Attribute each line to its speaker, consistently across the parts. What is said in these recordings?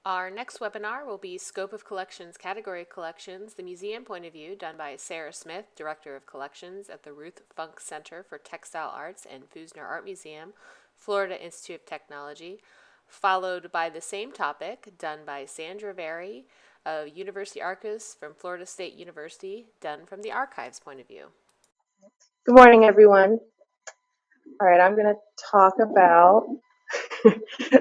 Speaker 1: Our next webinar will be Scope of Collections, Category Collections, the Museum Point of View, done by Sarah Smith, Director of Collections at the Ruth Funk Center for Textile Arts and Fusner Art Museum, Florida Institute of Technology, followed by the same topic, done by Sandra Very, a University Archivist from Florida State University, done from the archives point of view.
Speaker 2: Good morning, everyone. All right, I'm going to talk about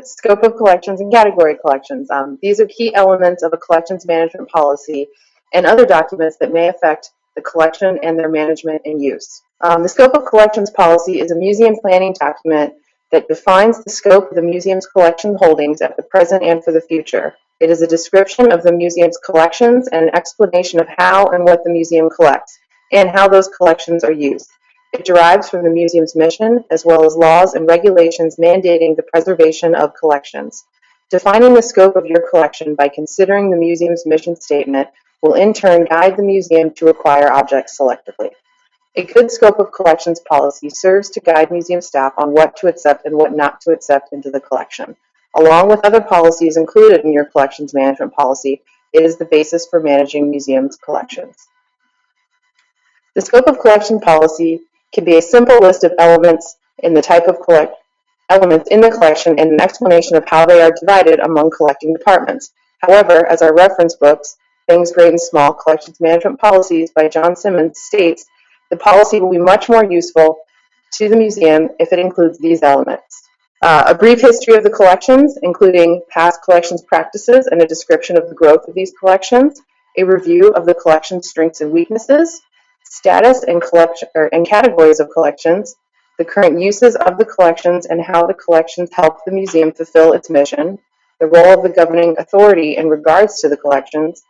Speaker 2: scope of collections and category collections. These are key elements of a collections management policy and other documents that may affect the collection and their management and use. The scope of collections policy is a museum planning document that defines the scope of the museum's collection holdings at the present and for the future. It is a description of the museum's collections and an explanation of how and what the museum collects and how those collections are used. It derives from the museum's mission, as well as laws and regulations mandating the preservation of collections. Defining the scope of your collection by considering the museum's mission statement will in turn guide the museum to acquire objects selectively. A good scope of collections policy serves to guide museum staff on what to accept and what not to accept into the collection. Along with other policies included in your collections management policy, it is the basis for managing museums' collections. The scope of collection policy can be a simple list of elements in the type of elements in the collection and an explanation of how they are divided among collecting departments. However, as our reference books, Things Great and Small, Collections Management Policies by John Simmons states, the policy will be much more useful to the museum if it includes these elements. A brief history of the collections, including past collections practices and a description of the growth of these collections, a review of the collection's strengths and weaknesses, status and categories of collections, the current uses of the collections and how the collections help the museum fulfill its mission, the role of the governing authority in regards to the collections,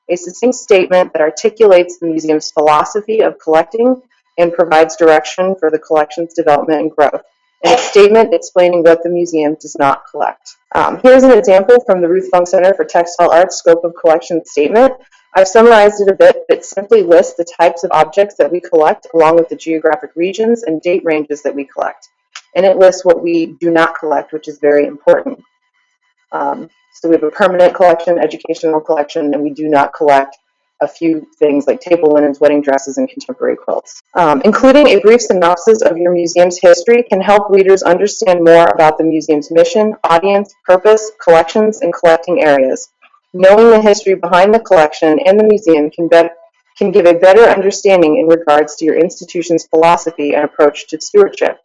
Speaker 2: a succinct statement that articulates the museum's philosophy of collecting and provides direction for the collection's development and growth, and a statement explaining what the museum does not collect. Here's an example from the Ruth Funk Center for Textile Arts Scope of Collection statement. I've summarized it a bit. It simply lists the types of objects that we collect along with the geographic regions and date ranges that we collect. And it lists what we do not collect, which is very important. So we have a permanent collection, educational collection, and we do not collect a few things like table linens, wedding dresses, and contemporary quilts. Including a brief synopsis of your museum's history can help readers understand more about the museum's mission, audience, purpose, collections, and collecting areas. Knowing the history behind the collection and the museum can give a better understanding in regards to your institution's philosophy and approach to stewardship.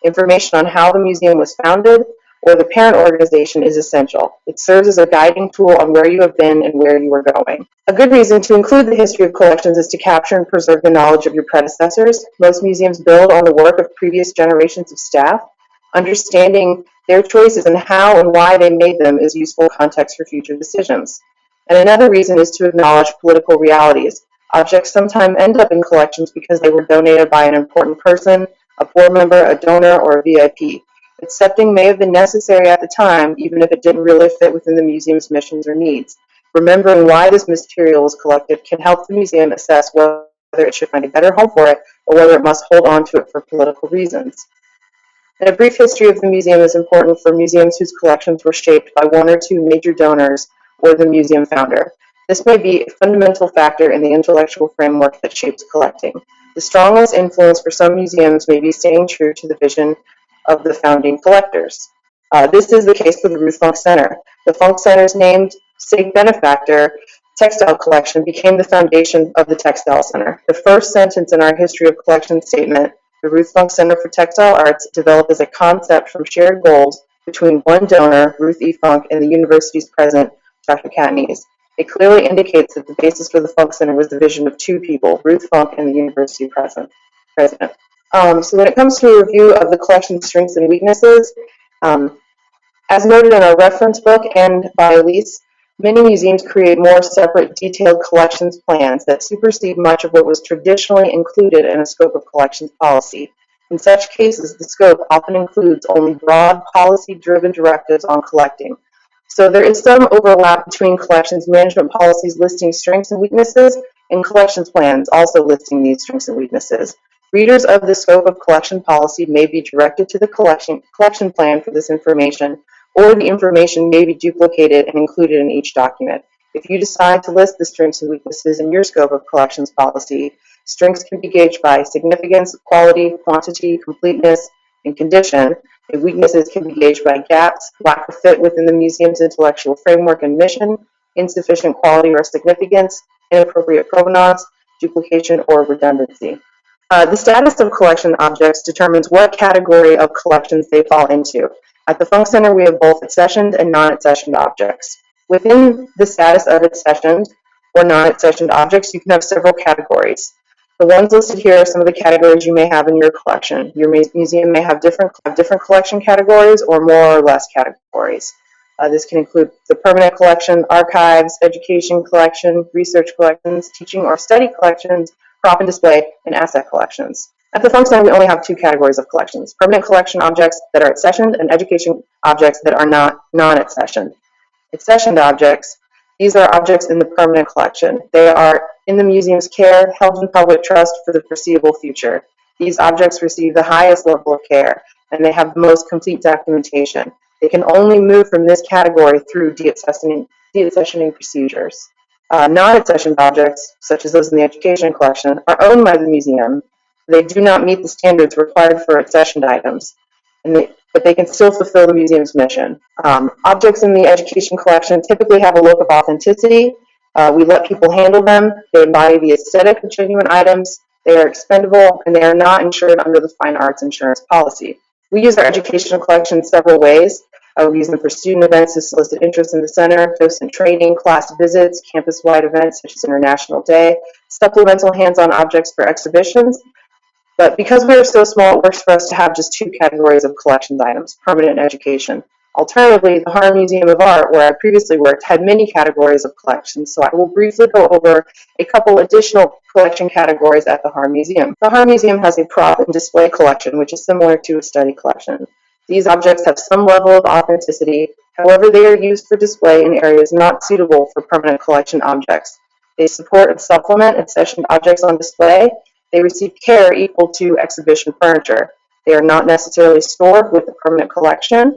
Speaker 2: Information on how the museum was founded or the parent organization is essential. It serves as a guiding tool on where you have been and where you are going. A good reason to include the history of collections is to capture and preserve the knowledge of your predecessors. Most museums build on the work of previous generations of staff. Understanding their choices and how and why they made them is useful context for future decisions. And another reason is to acknowledge political realities. Objects sometimes end up in collections because they were donated by an important person, a board member, a donor, or a VIP. Accepting may have been necessary at the time, even if it didn't really fit within the museum's missions or needs. Remembering why this material was collected can help the museum assess whether it should find a better home for it or whether it must hold on to it for political reasons. And a brief history of the museum is important for museums whose collections were shaped by one or two major donors or the museum founder. This may be a fundamental factor in the intellectual framework that shapes collecting. The strongest influence for some museums may be staying true to the vision of the founding collectors. This is the case for the Ruth Funk Center. The Funk Center's named state benefactor textile collection became the foundation of the Textile Center. The first sentence in our History of Collection statement, the Ruth Funk Center for Textile Arts, developed as a concept from shared goals between one donor, Ruth E. Funk, and the university's president, Dr. Katniss. It clearly indicates that the basis for the Funk Center was the vision of two people, Ruth Funk and the university president. So when it comes to a review of the collection's strengths and weaknesses, as noted in our reference book and by Elise, many museums create more separate detailed collections plans that supersede much of what was traditionally included in a scope of collections policy. In such cases, the scope often includes only broad policy-driven directives on collecting. So there is some overlap between collections management policies listing strengths and weaknesses and collections plans also listing these strengths and weaknesses. Readers of the scope of collection policy may be directed to the collection plan for this information, or the information may be duplicated and included in each document. If you decide to list the strengths and weaknesses in your scope of collections policy, strengths can be gauged by significance, quality, quantity, completeness, and condition, and weaknesses can be gauged by gaps, lack of fit within the museum's intellectual framework and mission, insufficient quality or significance, inappropriate provenance, duplication, or redundancy. The status of collection objects determines what category of collections they fall into. At the Funk Center, we have both accessioned and non-accessioned objects. Within the status of accessioned or non-accessioned objects, you can have several categories. The ones listed here are some of the categories you may have in your collection. Your museum may have different collection categories or more or less categories. This can include the permanent collection, archives, education collection, research collections, teaching or study collections, prop and display, and asset collections. At the Funk Center, we only have two categories of collections: permanent collection objects that are accessioned and education objects that are not non-accessioned. Accessioned objects, these are objects in the permanent collection. They are in the museum's care, held in public trust for the foreseeable future. These objects receive the highest level of care, and they have the most complete documentation. They can only move from this category through deaccessioning procedures. Non-accessioned objects, such as those in the education collection, are owned by the museum. They do not meet the standards required for accessioned items, but they can still fulfill the museum's mission. Objects in the education collection typically have a look of authenticity. We let people handle them. They embody the aesthetic of genuine items. They are expendable, and they are not insured under the fine arts insurance policy. We use our educational collection several ways. We use them for student events to solicit interest in the center, docent training, class visits, campus-wide events such as International Day, supplemental hands-on objects for exhibitions. But because we are so small, it works for us to have just two categories of collections items, permanent and education. Alternatively, the Harr Museum of Art, where I previously worked, had many categories of collections, so I will briefly go over a couple additional collection categories at the Harr Museum. The Harr Museum has a prop and display collection, which is similar to a study collection. These objects have some level of authenticity, however, they are used for display in areas not suitable for permanent collection objects. They support and supplement accessioned objects on display. They receive care equal to exhibition furniture. They are not necessarily stored with the permanent collection.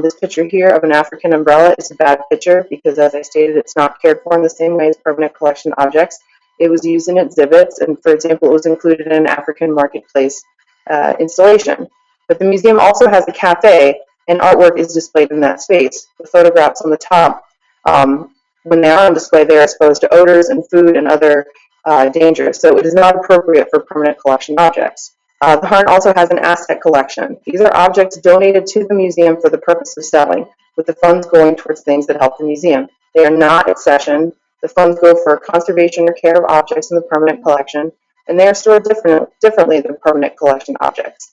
Speaker 2: This picture here of an African umbrella is a bad picture because, as I stated, it's not cared for in the same way as permanent collection objects. It was used in exhibits, and for example, it was included in an African marketplace installation. But the museum also has a cafe, and artwork is displayed in that space. The photographs on the top, when they are on display, they're exposed to odors and food and other dangers, so it is not appropriate for permanent collection objects. The Harn also has an asset collection. These are objects donated to the museum for the purpose of selling, with the funds going towards things that help the museum. They are not accessioned. The funds go for conservation or care of objects in the permanent collection, and they are stored differently than permanent collection objects.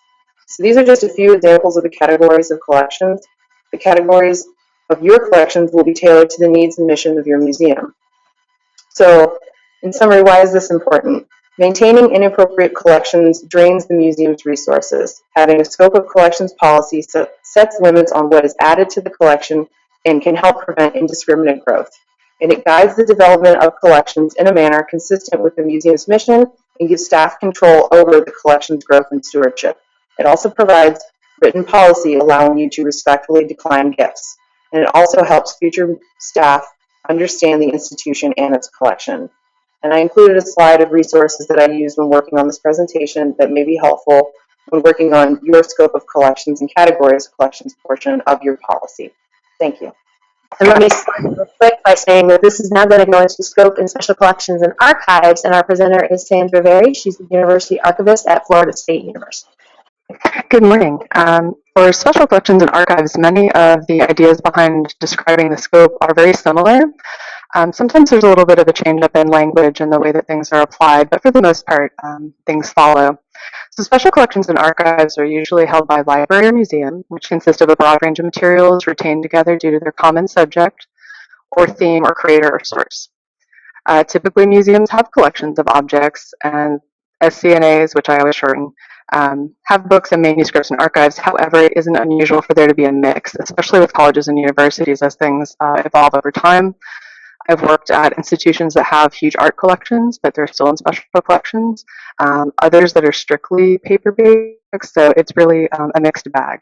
Speaker 2: So these are just a few examples of the categories of collections. The categories of your collections will be tailored to the needs and mission of your museum. So, in summary, why is this important? Maintaining inappropriate collections drains the museum's resources. Having a scope of collections policy sets limits on what is added to the collection and can help prevent indiscriminate growth. And it guides the development of collections in a manner consistent with the museum's mission and gives staff control over the collection's growth and stewardship. It also provides written policy allowing you to respectfully decline gifts. And it also helps future staff understand the institution and its collection. And I included a slide of resources that I used when working on this presentation that may be helpful when working on your scope of collections and categories of collections portion of your policy. Thank you.
Speaker 3: And let me start real quick by saying that this is now going to go into scope and special collections and archives, and our presenter is Sandra Very. She's the University Archivist at Florida State University.
Speaker 4: Good morning. For special collections and archives, many of the ideas behind describing the scope are very similar. Sometimes there's a little bit of a change up in language and the way that things are applied, but for the most part, things follow. So special collections and archives are usually held by a library or museum, which consist of a broad range of materials retained together due to their common subject or theme or creator or source. Typically, museums have collections of objects, and SCNAs, which I always shorten, have books and manuscripts and archives. However, it isn't unusual for there to be a mix, especially with colleges and universities as things evolve over time. I've worked at institutions that have huge art collections, but they're still in special collections. Others that are strictly paper-based, so it's really a mixed bag.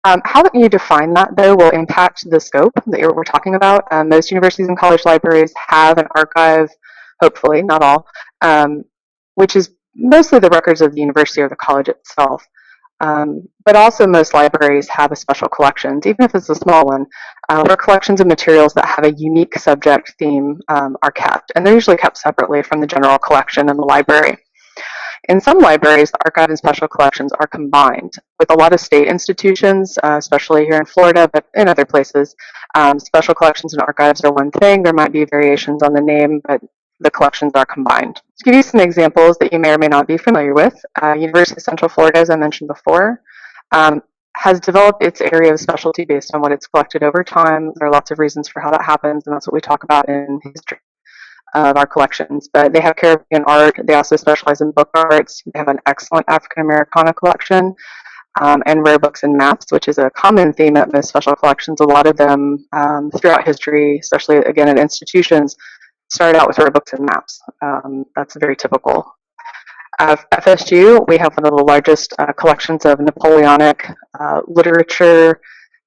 Speaker 4: How you define that, though, will impact the scope that we're talking about. Most universities and college libraries have an archive, hopefully, not all, which is mostly the records of the university or the college itself. But also most libraries have a special collections, even if it's a small one, where collections of materials that have a unique subject theme are kept. And they're usually kept separately from the general collection in the library. In some libraries, the archive and special collections are combined. With a lot of state institutions, especially here in Florida, but in other places, special collections and archives are one thing. There might be variations on the name, but the collections are combined. To give you some examples that you may or may not be familiar with, University of Central Florida, as I mentioned before, has developed its area of specialty based on what it's collected over time. There are lots of reasons for how that happens, and that's what we talk about in history of our collections. But they have Caribbean art. They also specialize in book arts. They have an excellent African Americana collection, and rare books and maps, which is a common theme at most special collections. A lot of them throughout history, especially again at institutions, started out with rare books and maps. That's very typical. FSU, we have one of the largest collections of Napoleonic literature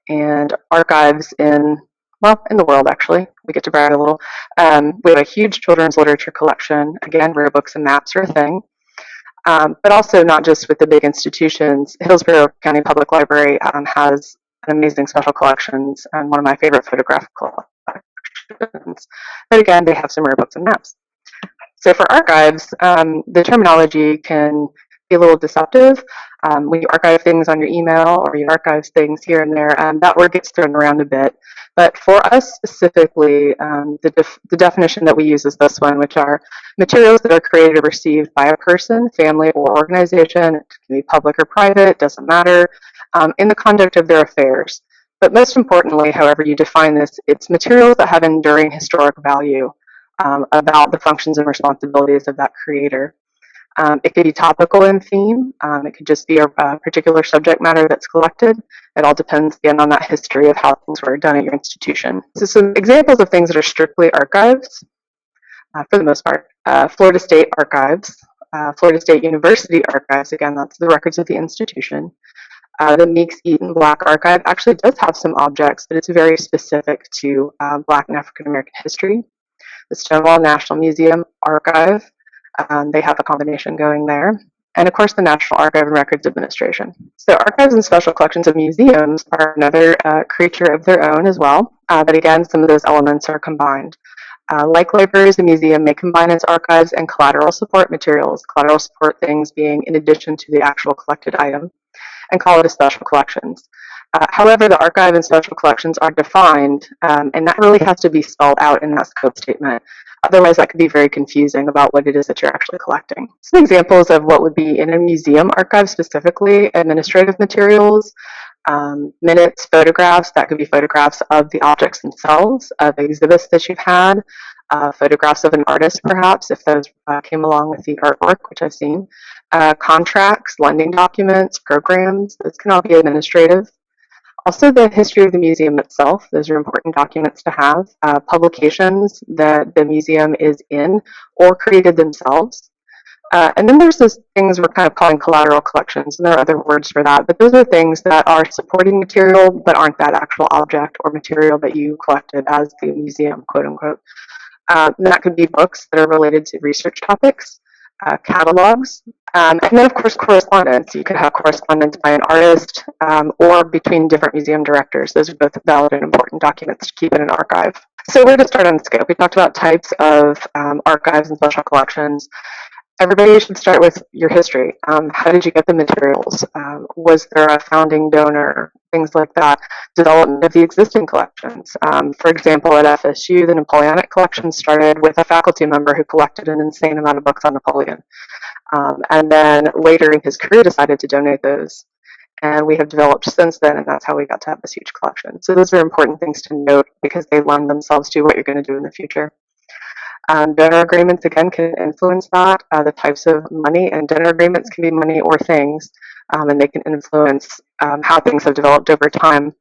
Speaker 4: and archives in the world, actually. We get to brag a little. We have a huge children's literature collection. Again, rare books and maps are a thing. But also not just with the big institutions. Hillsborough County Public Library has an amazing special collections and one of my favorite photograph collections. But again, they have some rare books and maps. So for archives, the terminology can be a little deceptive. When you archive things on your email or you archive things here and there, that word gets thrown around a bit. But for us specifically, the definition that we use is this one, which are materials that are created or received by a person, family, or organization. It can be public or private, doesn't matter, in the conduct of their affairs. But most importantly, however you define this, it's materials that have enduring historic value about the functions and responsibilities of that creator. It could be topical in theme. It could just be a particular subject matter that's collected. It all depends, again, on that history of how things were done at your institution. So some examples of things that are strictly archives, for the most part. Florida State Archives, Florida State University Archives, again, that's the records of the institution. The Meeks Eaton Black Archive actually does have some objects, but it's very specific to Black and African American history. The Stonewall National Museum Archive, they have a combination going there. And of course, the National Archive and Records Administration. So archives and special collections of museums are another creature of their own as well. But again, some of those elements are combined. Like libraries, the museum may combine its archives and collateral support materials, collateral support things being in addition to the actual collected item, and call it a special collections. However, the archive and special collections are defined, and that really has to be spelled out in that scope statement. Otherwise, that could be very confusing about what it is that you're actually collecting. Some examples of what would be in a museum archive specifically: administrative materials, minutes, photographs. That could be photographs of the objects themselves, of exhibits that you've had, photographs of an artist, perhaps, if those came along with the artwork, which I've seen. Contracts, lending documents, programs. Those can all be administrative. Also, the history of the museum itself. Those are important documents to have. Publications that the museum is in or created themselves. And then there's those things we're kind of calling collateral collections, and there are other words for that, but those are things that are supporting material but aren't that actual object or material that you collected as the museum, quote unquote. That could be books that are related to research topics, catalogs, and then of course correspondence. You could have correspondence by an artist or between different museum directors. Those are both valid and important documents to keep in an archive. So where to start on the scope? We talked about types of archives and special collections. Everybody should start with your history. How did you get the materials? Was there a founding donor? Things like that. Development of the existing collections. For example, at FSU, the Napoleonic collection started with a faculty member who collected an insane amount of books on Napoleon. And then later in his career decided to donate those. And we have developed since then, and that's how we got to have this huge collection. So those are important things to note because they lend themselves to what you're going to do in the future. Donor agreements, again, can influence that. The types of money, and donor agreements can be money or things, and they can influence how things have developed over time.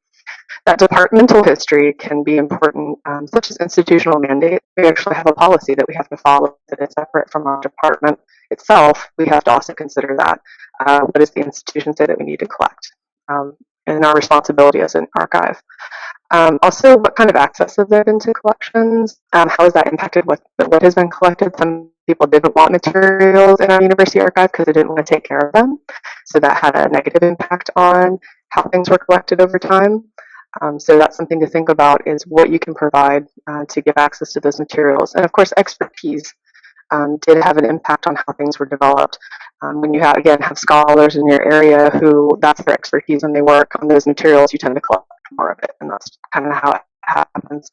Speaker 4: That departmental history can be important, such as institutional mandate. We actually have a policy that we have to follow that is separate from our department itself. We have to also consider that. What does the institution say that we need to collect? in our responsibility as an archive. Also, what kind of access have there been to collections? How has that impacted what has been collected? Some people didn't want materials in our university archive because they didn't want to take care of them. So that had a negative impact on how things were collected over time. So that's something to think about, is what you can provide to give access to those materials. And of course, expertise did have an impact on how things were developed. When you have scholars in your area who that's their expertise and they work on those materials, you tend to collect more of it, and that's kind of how it happens.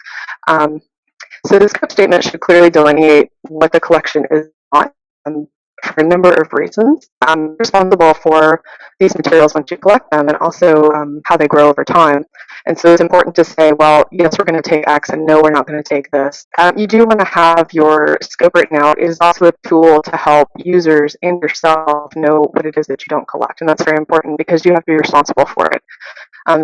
Speaker 4: So this scope statement should clearly delineate what the collection is not, for a number of reasons. I'm responsible for these materials once you collect them, and also how they grow over time. And so it's important to say, well, yes, we're going to take X, and no, we're not going to take this. You do want to have your scope written out. It is also a tool to help users and yourself know what it is that you don't collect, and that's very important because you have to be responsible for it.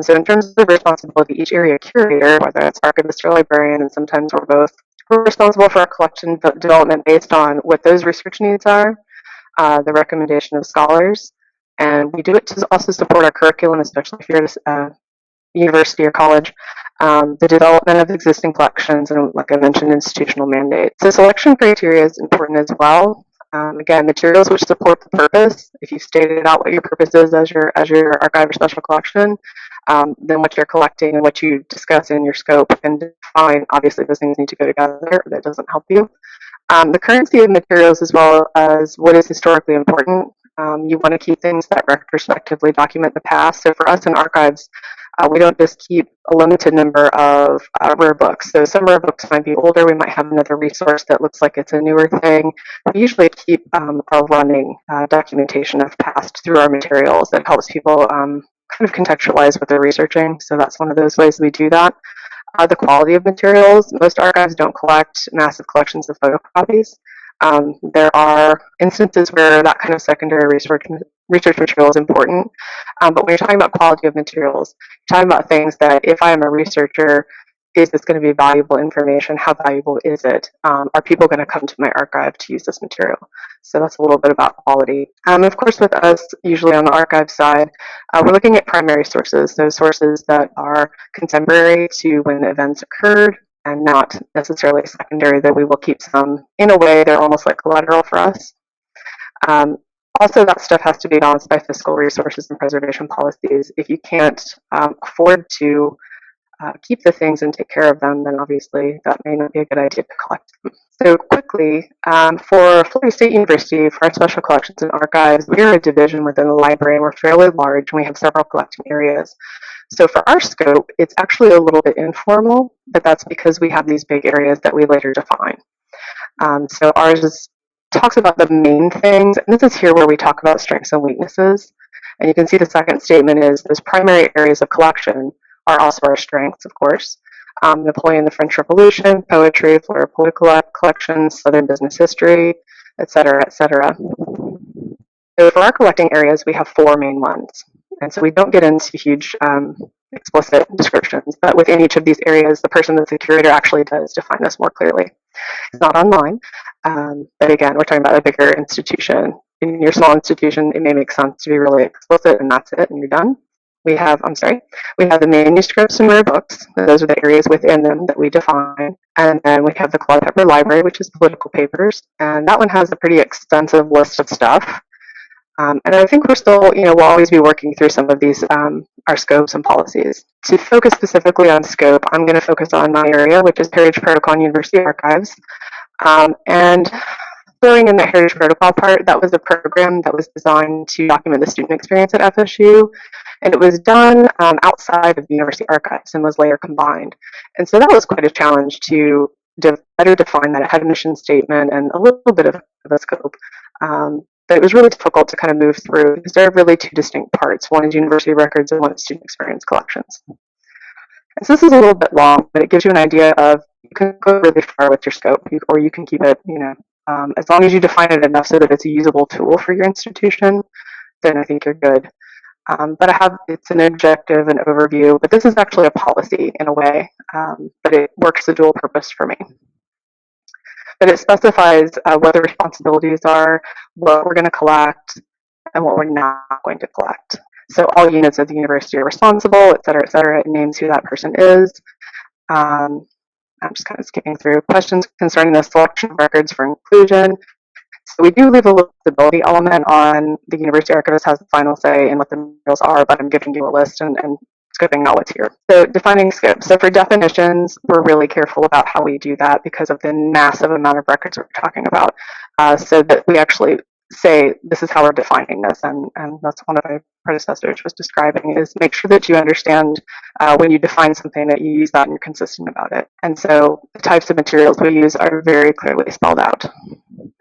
Speaker 4: So in terms of responsibility, each area curator, whether it's archivist or librarian, and sometimes we're both, we're responsible for our collection development based on what those research needs are, the recommendation of scholars, and we do it to also support our curriculum, especially if you're at a university or college, the development of existing collections, and like I mentioned, institutional mandates. So selection criteria is important as well. Again, materials which support the purpose. If you've stated out what your purpose is as your archive or special collection, then what you're collecting and what you discuss in your scope and define, obviously those things need to go together. That doesn't help you. The currency of materials, as well as what is historically important. You want to keep things that retrospectively document the past. So for us in archives, we don't just keep a limited number of rare books. So some rare books might be older. We might have another resource that looks like it's a newer thing. We usually keep a running documentation of past through our materials that helps people kind of contextualize what they're researching. So that's one of those ways we do that. The quality of materials. Most archives don't collect massive collections of photocopies. There are instances where that kind of secondary research material is important, but when you're talking about quality of materials, you're talking about things that if I am a researcher, is this going to be valuable information? How valuable is it? Are people going to come to my archive to use this material? So that's a little bit about quality. Of course, with us, usually on the archive side, we're looking at primary sources, those sources that are contemporary to when events occurred, and not necessarily secondary, that we will keep some, in a way, they're almost like collateral for us. Also, that stuff has to be balanced by fiscal resources and preservation policies. If you can't afford to keep the things and take care of them, then obviously that may not be a good idea to collect them. So quickly, for Florida State University, for our special collections and archives, we are a division within the library. We're fairly large, and we have several collecting areas. So for our scope, it's actually a little bit informal, but that's because we have these big areas that we later define. So ours talks about the main things, and this is here where we talk about strengths and weaknesses. And you can see the second statement is those primary areas of collection are also our strengths, of course. Napoleon, the French Revolution, poetry, Florida political collections, Southern business history, et cetera, et cetera. So for our collecting areas, we have four main ones. And so we don't get into huge explicit descriptions, but within each of these areas, the person that's the curator actually does define this more clearly. It's not online, but again, we're talking about a bigger institution. In your small institution, it may make sense to be really explicit, and that's it, and you're done. We have the manuscripts and rare books. Those are the areas within them that we define. And then we have the Claude Pepper Library, which is political papers. And that one has a pretty extensive list of stuff. And I think we're still, we'll always be working through some of these, our scopes and policies. To focus specifically on scope, I'm going to focus on my area, which is Heritage Protocol and University Archives. And throwing in the Heritage Protocol part, that was a program that was designed to document the student experience at FSU. And it was done outside of the University Archives and was later combined. And so that was quite a challenge to better define that. It had a mission statement and a little bit of a scope. But it was really difficult to kind of move through because there are really two distinct parts. One is university records and one is student experience collections. And so this is a little bit long, but it gives you an idea of you can go really far with your scope, or you can keep it, as long as you define it enough so that it's a usable tool for your institution, then I think you're good. But it's an objective and overview, but this is actually a policy in a way, but it works a dual purpose for me. But it specifies what the responsibilities are, what we're going to collect, and what we're not going to collect. So all units of the university are responsible, et cetera, et cetera. It names who that person is. I'm just kind of skipping through questions concerning the selection of records for inclusion. So we do leave a listability element on the university archivist has the final say in what the materials are, but I'm giving you a list and skipping out what's here. So defining scope. So for definitions, we're really careful about how we do that because of the massive amount of records we're talking about. So that we actually say this is how we're defining this, and that's one of my predecessors was describing, is make sure that you understand when you define something that you use that and you're consistent about it. And so the types of materials we use are very clearly spelled out.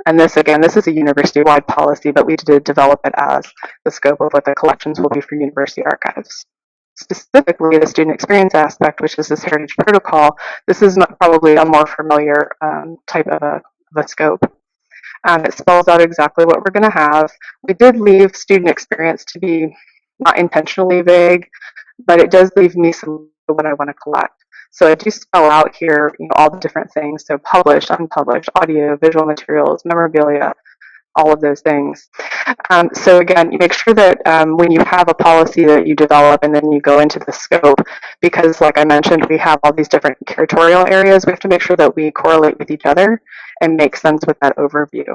Speaker 4: And this, again, this is a university-wide policy, but we did develop it as the scope of what the collections will be for university archives. Specifically, the student experience aspect, which is this heritage protocol, this is probably a more familiar type of a scope. It spells out exactly what we're going to have. We did leave student experience to be not intentionally vague, but it does leave me some of what I want to collect. So I do spell out here, all the different things. So published, unpublished, audio, visual materials, memorabilia, all of those things. So again, you make sure that when you have a policy that you develop and then you go into the scope, because like I mentioned, we have all these different curatorial areas, we have to make sure that we correlate with each other and make sense with that overview.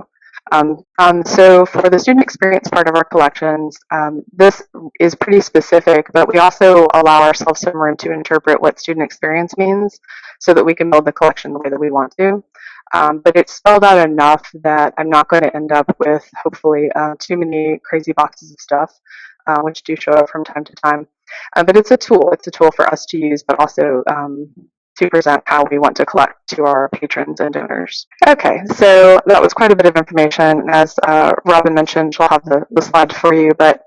Speaker 4: So for the student experience part of our collections, this is pretty specific, but we also allow ourselves some room to interpret what student experience means so that we can build the collection the way that we want to. But it's spelled out enough that I'm not going to end up with, hopefully, too many crazy boxes of stuff, which do show up from time to time. But it's a tool. It's a tool for us to use, but also to present how we want to collect to our patrons and donors. Okay, so that was quite a bit of information. As Robin mentioned, she'll have the slide for you, but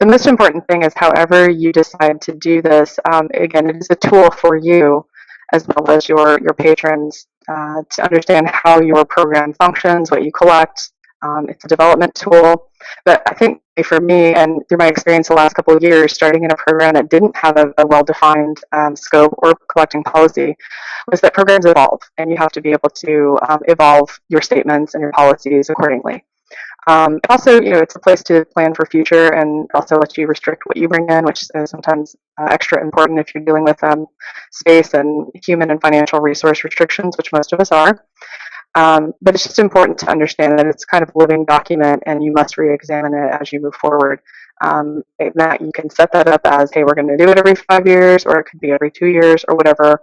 Speaker 4: the most important thing is however you decide to do this, again, it is a tool for you as well as your patrons to understand how your program functions, what you collect. It's a development tool. But I think for me, and through my experience the last couple of years, starting in a program that didn't have a well-defined scope or collecting policy, was that programs evolve, and you have to be able to evolve your statements and your policies accordingly. Also, it's a place to plan for future and also lets you restrict what you bring in, which is sometimes extra important if you're dealing with space and human and financial resource restrictions, which most of us are. But it's just important to understand that it's kind of a living document and you must re-examine it as you move forward. That you can set that up as, hey, we're going to do it every 5 years, or it could be every 2 years, or whatever.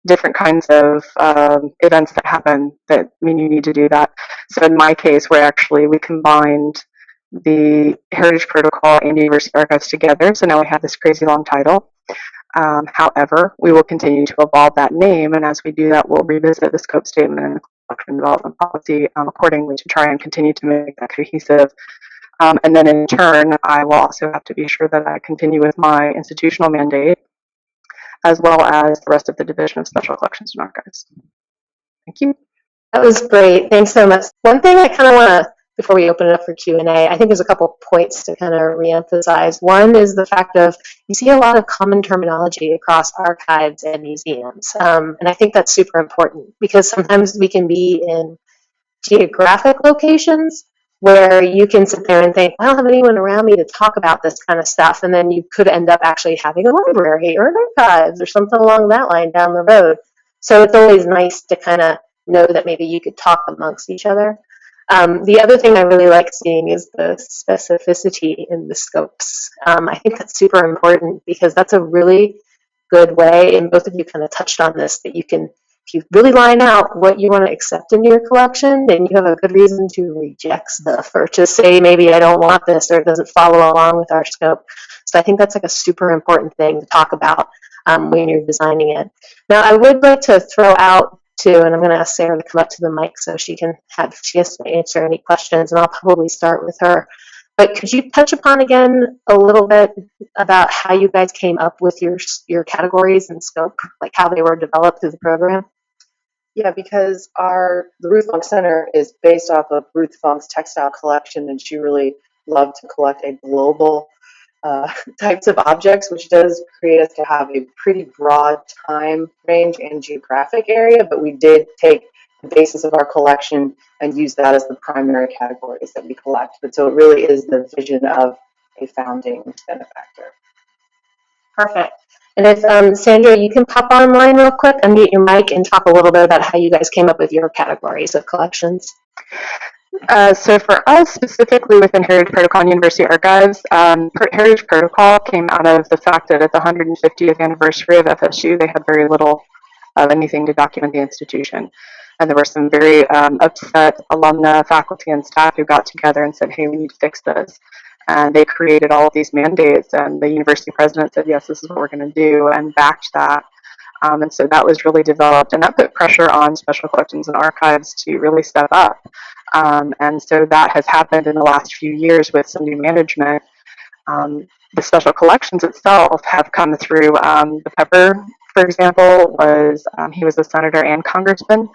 Speaker 4: Different kinds of events that happen that mean you need to do that. So in my case, we combined the Heritage Protocol and University Archives together. So now we have this crazy long title. However, we will continue to evolve that name, and as we do that, we'll revisit the scope statement and the collection development policy accordingly to try and continue to make that cohesive. And then in turn, I will also have to be sure that I continue with my institutional mandate, as well as the rest of the Division of Special Collections and Archives. Thank you.
Speaker 3: That was great. Thanks so much. One thing I kind of want to, before we open it up for Q&A, I think there's a couple points to kind of reemphasize. One is the fact of you see a lot of common terminology across archives and museums. And I think that's super important because sometimes we can be in geographic locations where you can sit there and think, I don't have anyone around me to talk about this kind of stuff. And then you could end up actually having a library or an archives or something along that line down the road. So it's always nice to kind of know that maybe you could talk amongst each other. The other thing I really like seeing is the specificity in the scopes. I think that's super important because that's a really good way, and both of you kind of touched on this, that you can, if you really line out what you want to accept in your collection, then you have a good reason to reject stuff or to say, maybe I don't want this or it doesn't follow along with our scope. So I think that's like a super important thing to talk about when you're designing it. Now, I would like to throw out too, and I'm going to ask Sarah to come up to the mic so she can have a chance to answer any questions, and I'll probably start with her. But could you touch upon again a little bit about how you guys came up with your categories and scope, like how they were developed through the program?
Speaker 2: Yeah, because the Ruth Funk Center is based off of Ruth Funk's textile collection, and she really loved to collect a global types of objects, which does create us to have a pretty broad time range and geographic area, but we did take the basis of our collection and use that as the primary categories that we collect. But so it really is the vision of a founding benefactor.
Speaker 3: Perfect. And if, Sandra, you can pop online real quick, unmute your mic and talk a little bit about how you guys came up with your categories of collections.
Speaker 4: So for us, specifically within Heritage Protocol and University Archives, Heritage Protocol came out of the fact that at the 150th anniversary of FSU, they had very little of anything to document the institution. And there were some very upset alumni, faculty, and staff who got together and said, hey, we need to fix this. And they created all of these mandates, and the university president said, yes, this is what we're going to do, and backed that. And so that was really developed, and that put pressure on special collections and archives to really step up. And so that has happened in the last few years with some new management. The special collections itself have come through. The Pepper, for example, he was a senator and congressman,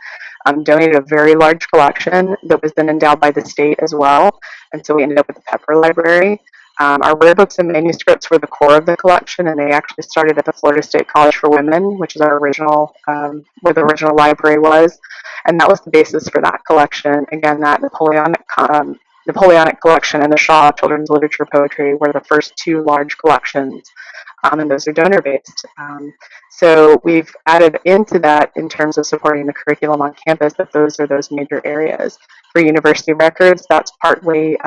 Speaker 4: donated a very large collection that was then endowed by the state as well. And so we ended up with the Pepper Library. Our rare books and manuscripts were the core of the collection, and they actually started at the Florida State College for Women, which is our original, where the original library was. And that was the basis for that collection. Again, that Napoleonic collection and the Shaw Children's Literature Poetry were the first two large collections, and those are donor-based. So we've added into that in terms of supporting the curriculum on campus that those are those major areas. For university records, that's partly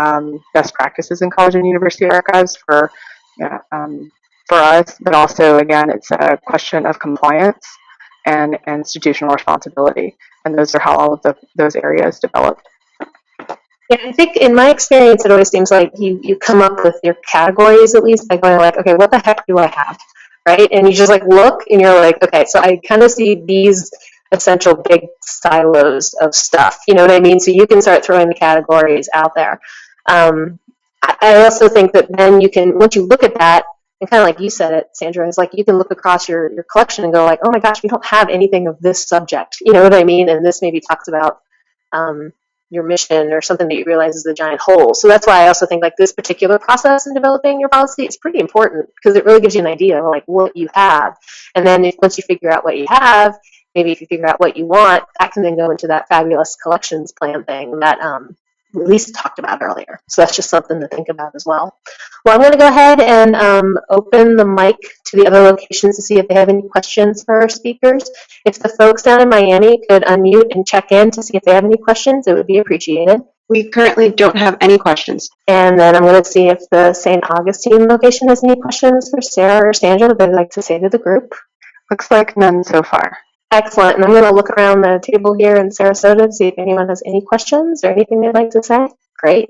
Speaker 4: best practices in college and university archives for us, but also, again, it's a question of compliance and institutional responsibility. And those are how all of those areas developed.
Speaker 3: Yeah, I think in my experience, it always seems like you come up with your categories, at least, by going like, okay, what the heck do I have, right? And you just like look and you're like, okay, so I kind of see these essential big silos of stuff, you know what I mean? So you can start throwing the categories out there. I also think that then you can, once you look at that, and kind of like you said it, Sandra, it's like you can look across your collection and go like, oh my gosh, we don't have anything of this subject, you know what I mean? And this maybe talks about your mission or something that you realize is the giant whole. So that's why I also think like this particular process in developing your policy is pretty important, because it really gives you an idea of like what you have. And then once you figure out what you have, maybe if you figure out what you want, that can then go into that fabulous collections plan thing that Lisa talked about earlier. So that's just something to think about as well. Well, I'm going to go ahead and open the mic to the other locations to see if they have any questions for our speakers. If the folks down in Miami could unmute and check in to see if they have any questions, it would be appreciated.
Speaker 5: We currently don't have any questions.
Speaker 3: And then I'm going to see if the St. Augustine location has any questions for Sarah or Sandra that they'd like to say to the group.
Speaker 4: Looks like none so far.
Speaker 3: Excellent. And I'm going to look around the table here in Sarasota to see if anyone has any questions or anything they'd like to say. Great.